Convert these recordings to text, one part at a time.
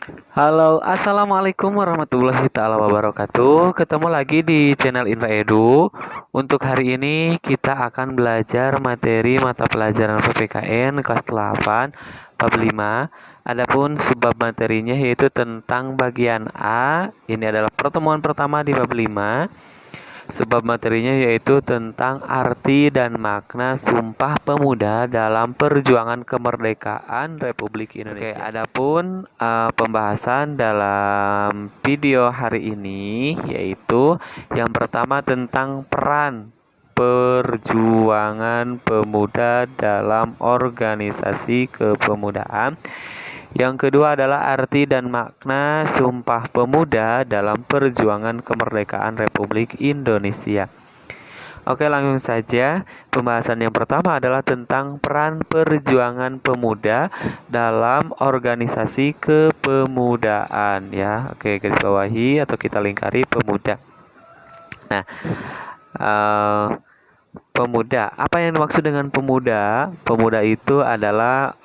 Halo, assalamualaikum warahmatullahi taala wabarakatuh. Ketemu lagi di channel Info Edu. Untuk hari ini kita akan belajar materi mata pelajaran PPKN kelas 8 bab 5. Adapun subbab materinya yaitu tentang bagian A. Ini adalah pertemuan pertama di bab 5. Sebab materinya yaitu tentang arti dan makna Sumpah Pemuda dalam perjuangan kemerdekaan Republik Indonesia. Oke, adapun pembahasan dalam video hari ini yaitu yang pertama tentang peran perjuangan pemuda dalam organisasi kepemudaan. Yang kedua adalah arti dan makna Sumpah Pemuda dalam perjuangan kemerdekaan Republik Indonesia. Oke, langsung saja. Pembahasan yang pertama adalah tentang peran perjuangan pemuda dalam organisasi kepemudaan ya. Oke, garis bawahi atau kita lingkari pemuda. Nah, pemuda. Apa yang dimaksud dengan pemuda? Pemuda itu adalah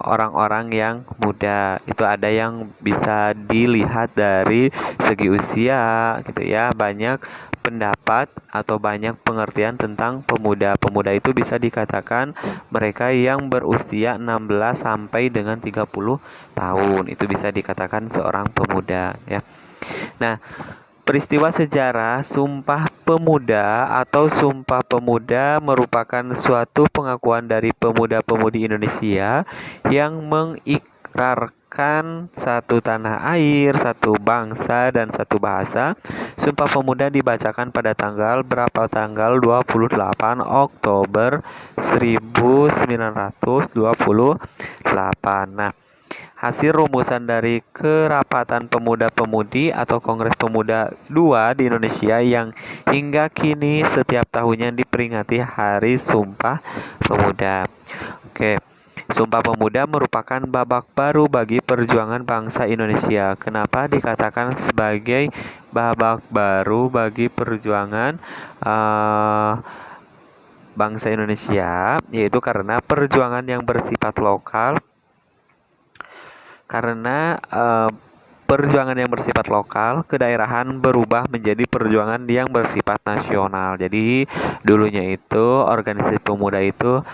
orang-orang yang muda. Itu ada yang bisa dilihat dari segi usia gitu ya. Banyak pendapat atau banyak pengertian tentang pemuda. Pemuda itu bisa dikatakan mereka yang berusia 16 sampai dengan 30 tahun. Itu bisa dikatakan seorang pemuda ya. Nah, peristiwa sejarah Sumpah Pemuda atau Sumpah Pemuda merupakan suatu pengakuan dari pemuda-pemudi Indonesia yang mengikrarkan satu tanah air, satu bangsa, dan satu bahasa. Sumpah Pemuda dibacakan pada tanggal berapa? Tanggal 28 Oktober 1928. Nah, hasil rumusan dari Kerapatan Pemuda-Pemudi atau Kongres Pemuda II di Indonesia yang hingga kini setiap tahunnya diperingati Hari Sumpah Pemuda. Oke, Sumpah Pemuda merupakan babak baru bagi perjuangan bangsa Indonesia. Kenapa dikatakan sebagai babak baru bagi perjuangan bangsa Indonesia? Yaitu karena perjuangan yang bersifat lokal. Karena perjuangan yang bersifat lokal, kedaerahan berubah menjadi perjuangan yang bersifat nasional. Jadi dulunya itu organisasi pemuda itu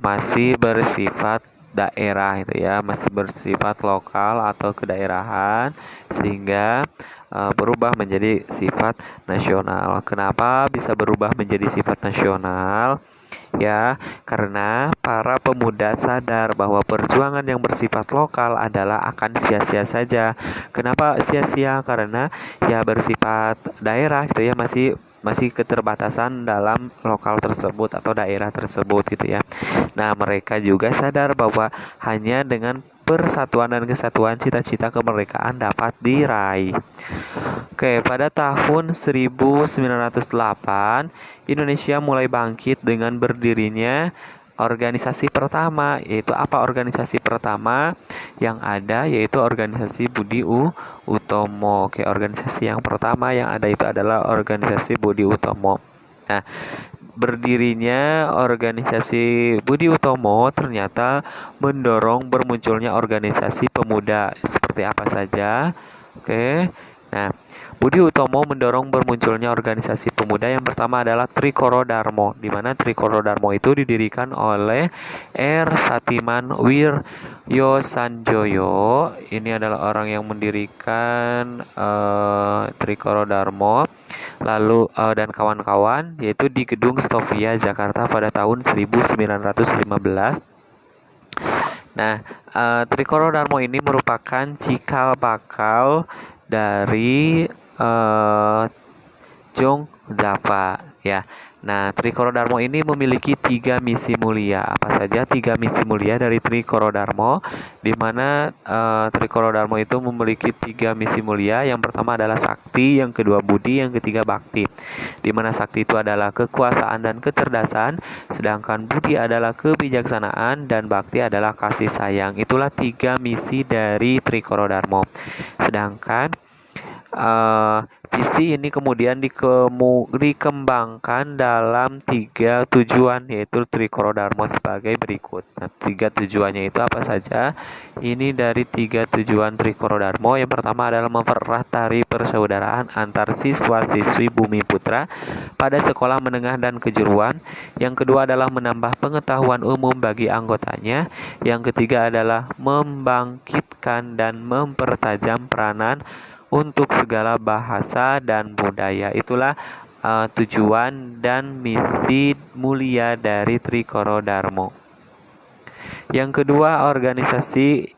masih bersifat daerah itu ya, masih bersifat lokal atau kedaerahan sehingga berubah menjadi sifat nasional. Kenapa bisa berubah menjadi sifat nasional? Ya, karena para pemuda sadar bahwa perjuangan yang bersifat lokal adalah akan sia-sia saja. Kenapa sia-sia? Karena ya bersifat daerah gitu ya, masih keterbatasan dalam lokal tersebut atau daerah tersebut gitu ya. Nah, mereka juga sadar bahwa hanya dengan persatuan dan kesatuan cita-cita kemerdekaan dapat diraih. Oke, pada tahun 1908 Indonesia mulai bangkit dengan berdirinya organisasi pertama. Yaitu apa organisasi pertama yang ada? Yaitu organisasi Budi Utomo. Oke, organisasi yang pertama yang ada itu adalah organisasi Budi Utomo. Nah, berdirinya organisasi Budi Utomo ternyata mendorong bermunculnya organisasi pemuda seperti apa saja. Oke. Nah, Budi Utomo mendorong bermunculnya organisasi pemuda. Yang pertama adalah Trikoro Darmo, di mana Trikoro Darmo itu didirikan oleh R. Satiman Wiryo Sanjoyo. Ini adalah orang yang mendirikan Trikoro Darmo lalu dan kawan-kawan, yaitu di Gedung Stovia Jakarta pada tahun 1915. Nah, Trikoro Darmo ini merupakan cikal bakal dari Jong Java ya. Nah, Trikoro Darmo ini memiliki 3 misi mulia. Apa saja 3 misi mulia dari Trikoro Darmo? Di mana Trikoro Darmo itu memiliki 3 misi mulia. Yang pertama adalah sakti, yang kedua budi, yang ketiga bakti. Di mana sakti itu adalah kekuasaan dan kecerdasan, sedangkan budi adalah kebijaksanaan dan bakti adalah kasih sayang. Itulah 3 misi dari Trikoro Darmo. Sedangkan visi ini kemudian dikembangkan dalam 3 tujuan, yaitu Trikoro Dharma sebagai berikut. Nah, 3 tujuannya itu apa saja? Ini dari 3 tujuan Trikoro Dharma. Yang pertama adalah mempererat tali persaudaraan antar siswa-siswi Bumi Putra pada sekolah menengah dan kejuruan. Yang kedua adalah menambah pengetahuan umum bagi anggotanya. Yang ketiga adalah membangkitkan dan mempertajam peranan untuk segala bahasa dan budaya. Itulah tujuan dan misi mulia dari Trikoro Dharma. Yang kedua, organisasi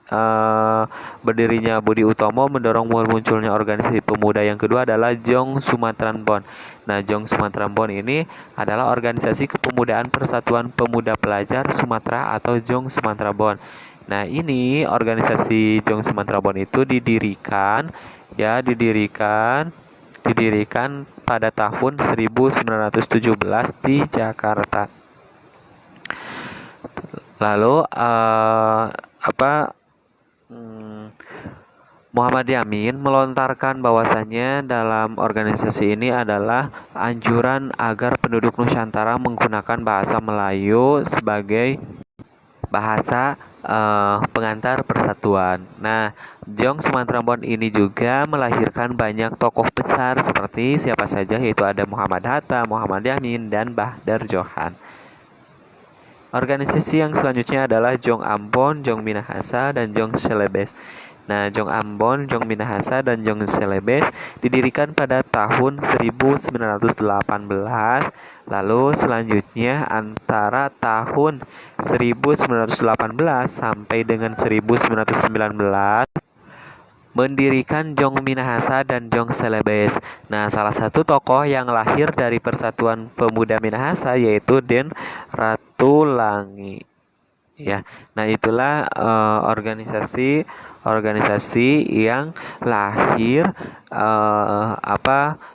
berdirinya Budi Utomo mendorong munculnya organisasi pemuda. Yang kedua adalah Jong Sumatran Bond. Nah, Jong Sumatran Bond ini adalah organisasi kepemudaan Persatuan Pemuda Pelajar Sumatera atau Jong Sumatera Bond. Nah, ini organisasi Jong Sumatera Bond itu didirikan pada tahun 1917 di Jakarta. Lalu Muhammad Yamin melontarkan bahwasannya dalam organisasi ini adalah anjuran agar penduduk Nusantara menggunakan bahasa Melayu sebagai bahasa pengantar persatuan. Nah, Jong Sumatera Bond ini juga melahirkan banyak tokoh besar seperti siapa saja, yaitu ada Muhammad Hatta, Muhammad Yamin, dan Bahdar Johan. Organisasi yang selanjutnya adalah Jong Ambon, Jong Minahasa, dan Jong Celebes. Nah, Jong Ambon, Jong Minahasa, dan Jong Celebes didirikan pada tahun 1918. Lalu selanjutnya antara tahun 1918 sampai dengan 1919 mendirikan Jong Minahasa dan Jong Celebes. Nah, salah satu tokoh yang lahir dari Persatuan Pemuda Minahasa yaitu Den Ratulangi. Ya, nah itulah organisasi yang lahir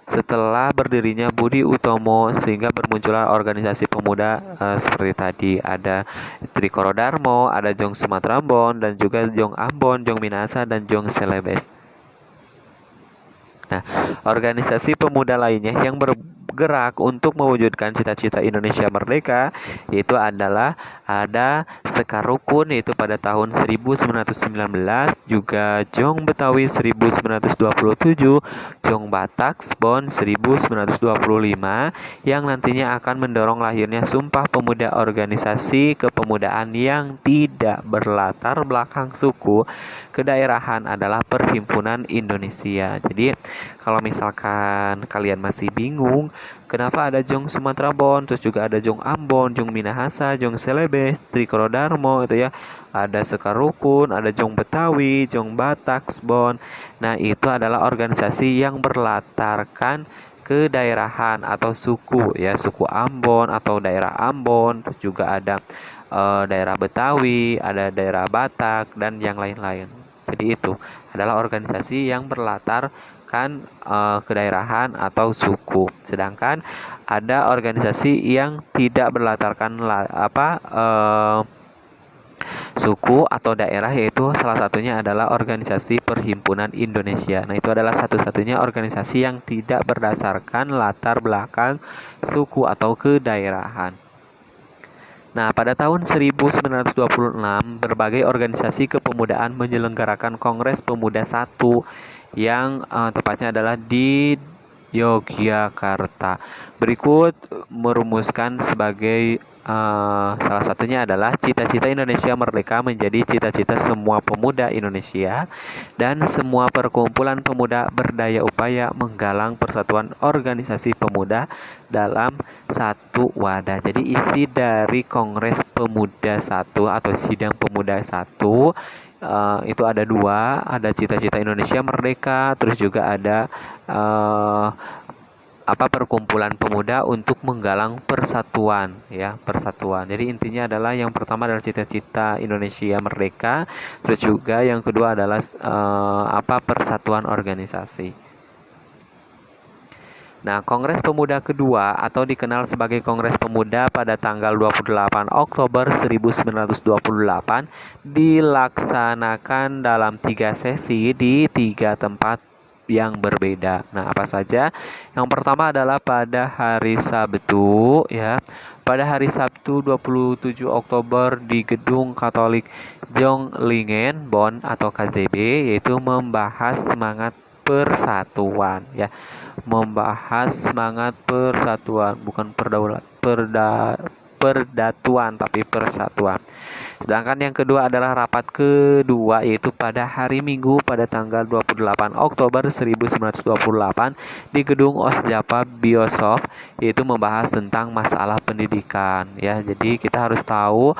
setelah berdirinya Budi Utomo, sehingga bermunculan organisasi pemuda seperti tadi ada Trikoro Dharma, ada Jong Sumatera Bond, dan juga Jong Ambon, Jong Minahasa, dan Jong Celebes. Nah, organisasi pemuda lainnya yang bergerak untuk mewujudkan cita-cita Indonesia merdeka yaitu adalah ada Sekar Rukun, yaitu pada tahun 1919, juga Jong Betawi 1927, Jong Batak Bond 1925, yang nantinya akan mendorong lahirnya Sumpah Pemuda, organisasi kepemudaan yang tidak berlatar belakang suku kedaerahan adalah Perhimpunan Indonesia. Jadi kalau misalkan kalian masih bingung kenapa ada Jong Sumatera Bond, terus juga ada Jong Ambon, Jong Minahasa, Jong Celebes, Trikoro Dharma itu ya, ada Sekar Rukun, ada Jong Betawi, Jong Batak Bond. Nah, itu adalah organisasi yang berlatarkan kedaerahan atau suku ya, suku Ambon atau daerah Ambon, terus juga ada daerah Betawi, ada daerah Batak, dan yang lain-lain. Jadi itu adalah organisasi yang berlatarkan kedaerahan atau suku. Sedangkan ada organisasi yang tidak berlatarkan suku atau daerah, yaitu salah satunya adalah organisasi Perhimpunan Indonesia. Nah, itu adalah satu-satunya organisasi yang tidak berdasarkan latar belakang suku atau kedaerahan. Nah, pada tahun 1926, berbagai organisasi kepemudaan menyelenggarakan Kongres Pemuda 1 yang tepatnya adalah di Yogyakarta. Berikut merumuskan sebagai salah satunya adalah cita-cita Indonesia merdeka menjadi cita-cita semua pemuda Indonesia dan semua perkumpulan pemuda berdaya upaya menggalang persatuan organisasi pemuda dalam satu wadah. Jadi isi dari Kongres Pemuda 1 atau Sidang Pemuda 1 itu ada dua, ada cita-cita Indonesia merdeka, terus juga ada perkumpulan pemuda untuk menggalang persatuan ya, persatuan. Jadi intinya adalah yang pertama adalah cita-cita Indonesia merdeka, terus juga yang kedua adalah persatuan organisasi. Nah, Kongres Pemuda kedua atau dikenal sebagai Kongres Pemuda pada tanggal 28 Oktober 1928 dilaksanakan dalam 3 sesi di 3 tempat yang berbeda. Nah, apa saja? Yang pertama adalah pada hari Sabtu ya. Pada hari Sabtu 27 Oktober di Gedung Katolik Jonglingen, Bonn atau KZB, yaitu membahas semangat persatuan ya. Membahas semangat persatuan, bukan perdatuan tapi persatuan. Sedangkan yang kedua adalah rapat kedua, yaitu pada hari Minggu pada tanggal 28 Oktober 1928 di Gedung Osjapa Biosof, yaitu membahas tentang masalah pendidikan ya. Jadi kita harus tahu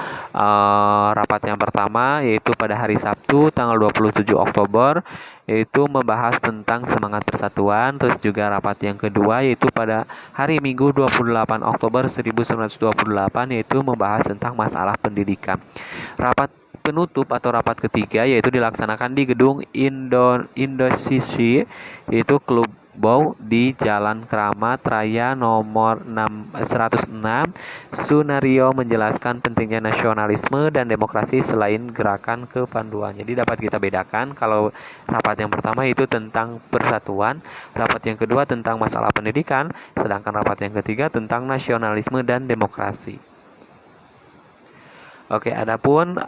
rapat yang pertama yaitu pada hari Sabtu tanggal 27 Oktober yaitu membahas tentang semangat persatuan. Terus juga rapat yang kedua yaitu pada hari Minggu 28 Oktober 1928 yaitu membahas tentang masalah pendidikan. Rapat penutup atau rapat ketiga yaitu dilaksanakan di Gedung Indosisi, yaitu Klub Bow di Jalan Kramat Raya nomor 106. Sunario menjelaskan pentingnya nasionalisme dan demokrasi selain gerakan kepanduan. Jadi dapat kita bedakan kalau rapat yang pertama itu tentang persatuan, rapat yang kedua tentang masalah pendidikan, sedangkan rapat yang ketiga tentang nasionalisme dan demokrasi. Oke, adapun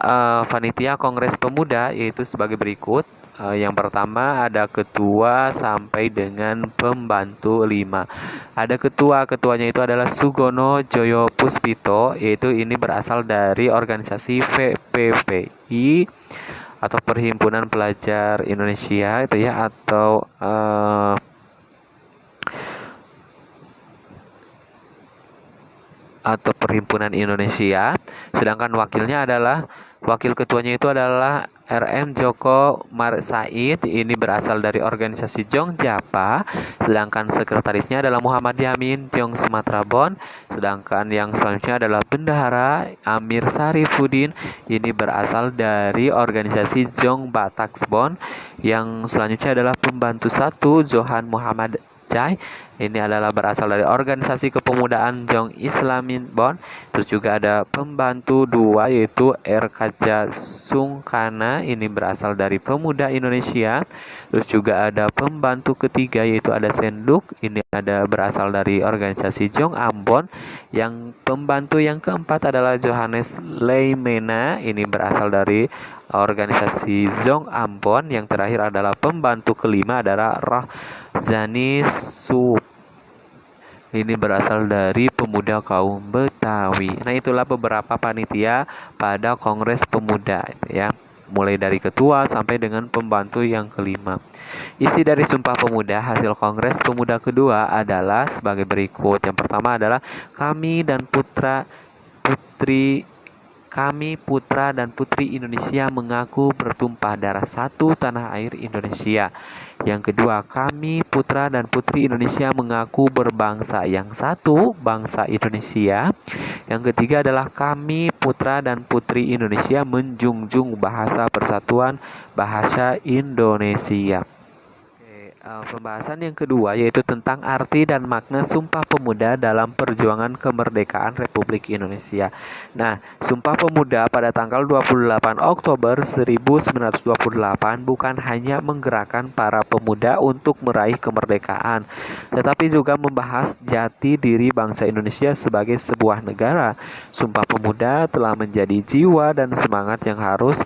panitia Kongres Pemuda yaitu sebagai berikut. Yang pertama ada ketua sampai dengan pembantu 5. Ada ketuanya itu adalah Sugono Joyo Puspito, yaitu ini berasal dari organisasi VPPI atau Perhimpunan Pelajar Indonesia itu ya, atau Perhimpunan Indonesia. Sedangkan wakil ketuanya itu adalah RM Joko Marsaid, ini berasal dari organisasi Jongjapa. Sedangkan sekretarisnya adalah Muhammad Yamin Tiong Sumatera Bon. Sedangkan yang selanjutnya adalah Bendahara Amir Sarifuddin, ini berasal dari organisasi Jong Bataks Bon. Yang selanjutnya adalah pembantu 1 Johan Muhammad Jai, ini adalah berasal dari organisasi kepemudaan Jong Islamin Bon. Terus juga ada pembantu 2 yaitu Kaja Sungkana, ini berasal dari Pemuda Indonesia. Terus juga ada pembantu ketiga yaitu ada Senduk, ini ada berasal dari organisasi Jong Ambon. Yang pembantu yang keempat adalah Johannes Leimena, ini berasal dari organisasi Jong Ambon. Yang terakhir adalah pembantu kelima adalah Zani Sup, ini berasal dari Pemuda Kaum Betawi. Nah, itulah beberapa panitia pada Kongres Pemuda ya, mulai dari ketua sampai dengan pembantu yang kelima. Isi dari Sumpah Pemuda hasil Kongres Pemuda kedua adalah sebagai berikut. Yang pertama adalah kami putra dan putri Indonesia mengaku bertumpah darah satu tanah air Indonesia. Yang kedua, kami putra dan putri Indonesia mengaku berbangsa yang satu, bangsa Indonesia. Yang ketiga adalah kami putra dan putri Indonesia menjunjung bahasa persatuan, bahasa Indonesia. Pembahasan yang kedua yaitu tentang arti dan makna Sumpah Pemuda dalam perjuangan kemerdekaan Republik Indonesia. Nah, Sumpah Pemuda pada tanggal 28 Oktober 1928 bukan hanya menggerakkan para pemuda untuk meraih kemerdekaan, tetapi juga membahas jati diri bangsa Indonesia sebagai sebuah negara. Sumpah Pemuda telah menjadi jiwa dan semangat yang harus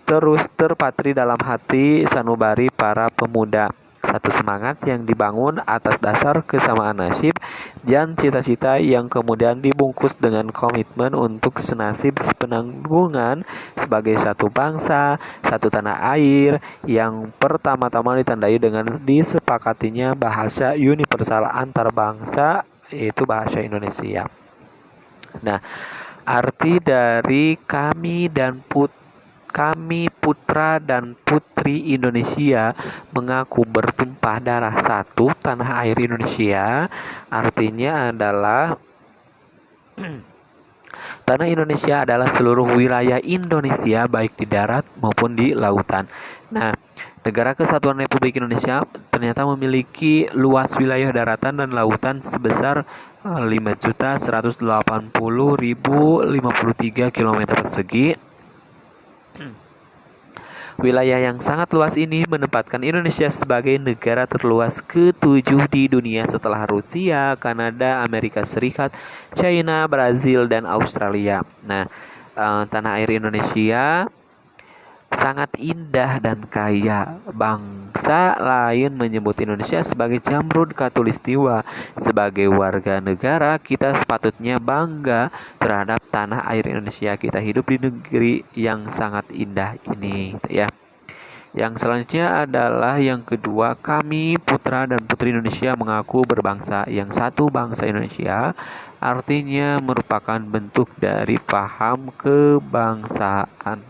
terus terpatri dalam hati sanubari para pemuda. Satu semangat yang dibangun atas dasar kesamaan nasib dan cita-cita yang kemudian dibungkus dengan komitmen untuk senasib sepenanggungan sebagai satu bangsa, satu tanah air yang pertama-tama ditandai dengan disepakatinya bahasa universal antar bangsa, yaitu bahasa Indonesia. Nah, arti dari kami putra dan putri Indonesia mengaku bertumpah darah satu tanah air Indonesia, artinya adalah tanah Indonesia adalah seluruh wilayah Indonesia baik di darat maupun di lautan. Nah, Negara Kesatuan Republik Indonesia ternyata memiliki luas wilayah daratan dan lautan sebesar 5.180.053 km persegi. Wilayah yang sangat luas ini menempatkan Indonesia sebagai negara terluas ke-7 di dunia setelah Rusia, Kanada, Amerika Serikat, China, Brazil, dan Australia. Nah, tanah air Indonesia sangat indah dan kaya. Bangsa lain menyebut Indonesia sebagai Jamrud Khatulistiwa. Sebagai warga negara, kita sepatutnya bangga terhadap tanah air Indonesia. Kita hidup di negeri yang sangat indah ini, ya. Yang selanjutnya adalah yang kedua, kami putra dan putri Indonesia mengaku berbangsa. Yang satu, bangsa Indonesia, artinya merupakan bentuk dari paham kebangsaan.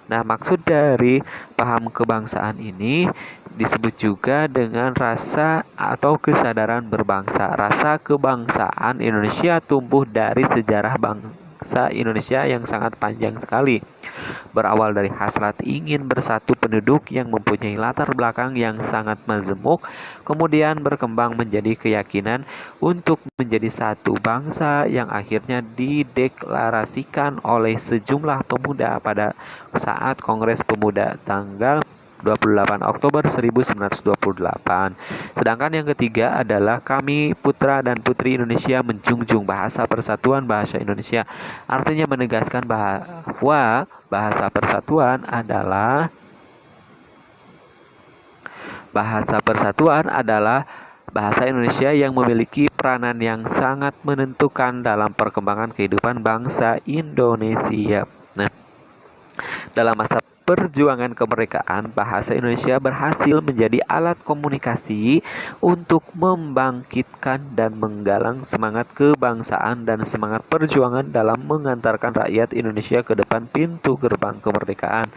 Nah, maksud dari paham kebangsaan ini disebut juga dengan rasa atau kesadaran berbangsa. Rasa kebangsaan Indonesia tumbuh dari sejarah bangsa Indonesia yang sangat panjang sekali. Berawal dari hasrat ingin bersatu penduduk yang mempunyai latar belakang yang sangat majemuk, kemudian berkembang menjadi keyakinan untuk menjadi satu bangsa yang akhirnya dideklarasikan oleh sejumlah pemuda pada saat Kongres Pemuda tanggal 28 Oktober 1928. Sedangkan yang ketiga adalah kami putra dan putri Indonesia menjunjung bahasa persatuan bahasa Indonesia. Artinya menegaskan bahwa bahasa persatuan adalah bahasa Indonesia yang memiliki peranan yang sangat menentukan dalam perkembangan kehidupan bangsa Indonesia. Nah, dalam masa perjuangan kemerdekaan, bahasa Indonesia berhasil menjadi alat komunikasi untuk membangkitkan dan menggalang semangat kebangsaan dan semangat perjuangan dalam mengantarkan rakyat Indonesia ke depan pintu gerbang kemerdekaan.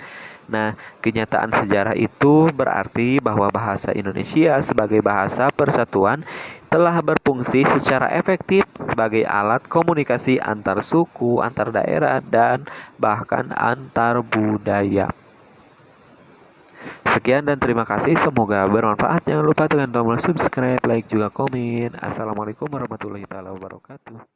Nah, kenyataan sejarah itu berarti bahwa bahasa Indonesia sebagai bahasa persatuan telah berfungsi secara efektif sebagai alat komunikasi antar suku, antar daerah, dan bahkan antar budaya. Sekian dan terima kasih, semoga bermanfaat. Jangan lupa tekan tombol subscribe, like, juga komen. Assalamualaikum warahmatullahi wabarakatuh.